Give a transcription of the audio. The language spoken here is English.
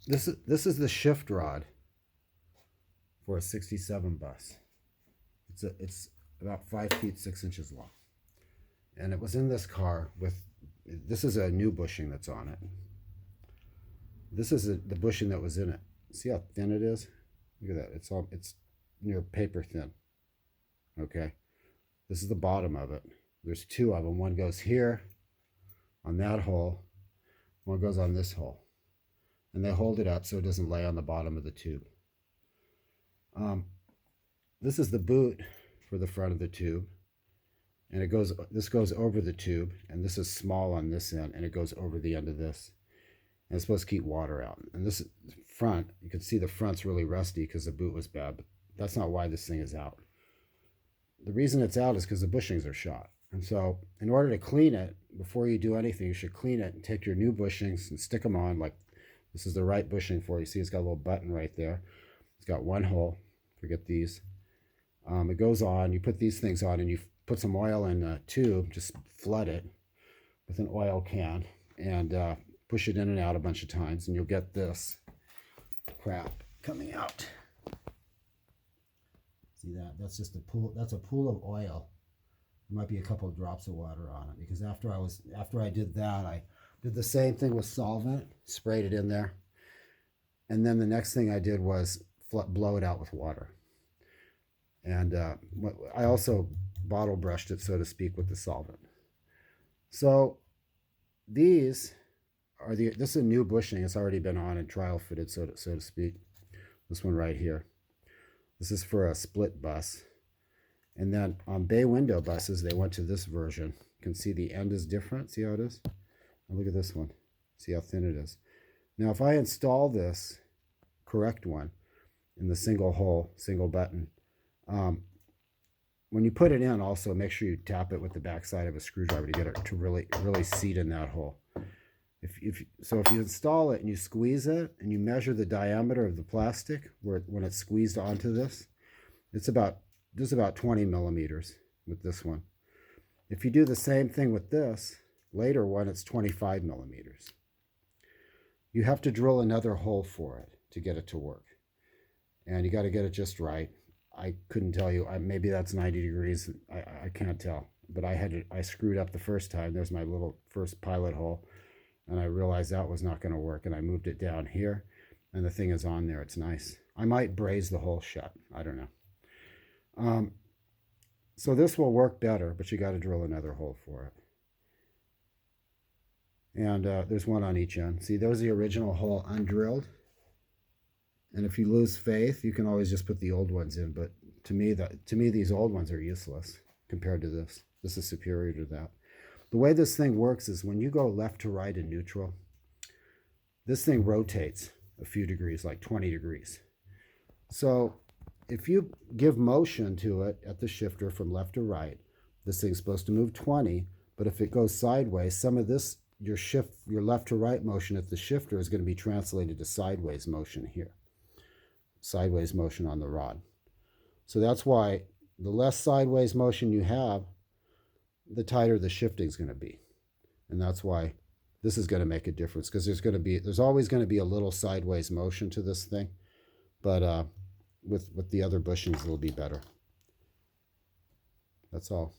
This is the shift rod for a 67 bus. It's about 5 feet 6 inches long, and it was in this car with. This is a new bushing that's on it. This is the bushing that was in it. See how thin it is? Look at that. It's near paper thin. Okay, this is the bottom of it. There's two of them. One goes here on that hole. One goes on this hole, and they hold it up so it doesn't lay on the bottom of the tube. This is the boot for the front of the tube, and this goes over the tube, and this is small on this end, and it goes over the end of this, and it's supposed to keep water out. And this front, you can see the front's really rusty because the boot was bad, but that's not why this thing is out. The reason it's out is because the bushings are shot. And so in order to clean it, before you do anything, you should clean it and take your new bushings and stick them on. Like, this is the right bushing for it. You see it's got a little button right there. It's got one hole. Forget these. It goes on. You put these things on, and you put some oil in a tube. Just flood it with an oil can and push it in and out a bunch of times, and you'll get this crap coming out. See that? That's just a pool. That's a pool of oil. There might be a couple of drops of water on it, because after I did that, I did the same thing with solvent, sprayed it in there, and then the next thing I did was blow it out with water. And I also bottle brushed it, so to speak, with the solvent. So this is a new bushing. It's already been on and trial fitted, so to speak. This one right here. This is for a split bus. And then on bay window buses, they went to this version. You can see the end is different. See how it is? Now look at this one. See how thin it is. Now, if I install this correct one in the single hole, single button, when you put it in, also make sure you tap it with the backside of a screwdriver to get it to really seat in that hole. If you install it and you squeeze it and you measure the diameter of the plastic when it's squeezed onto this, there's about 20 millimeters with this one. If you do the same thing with this later one, it's 25 millimeters. You have to drill another hole for it to get it to work, and you got to get it just right. I couldn't tell you. Maybe that's 90 degrees. I can't tell. But I screwed up the first time. There's my little first pilot hole, and I realized that was not going to work, and I moved it down here, and the thing is on there. It's nice. I might braze the hole shut. I don't know. So this will work better, but you got to drill another hole for it. And there's one on each end. See, there's the original hole undrilled. And if you lose faith, you can always just put the old ones in. But to me, these old ones are useless compared to this. This is superior to that. The way this thing works is when you go left to right in neutral, this thing rotates a few degrees, like 20 degrees. So if you give motion to it at the shifter from left to right, this thing's supposed to move 20, but if it goes sideways, some of this, your left to right motion at the shifter is going to be translated to sideways motion here. Sideways motion on the rod. So that's why the less sideways motion you have, the tighter the shifting is going to be. And that's why this is going to make a difference, because there's always going to be a little sideways motion to this thing, but with the other bushings it'll be better. That's all.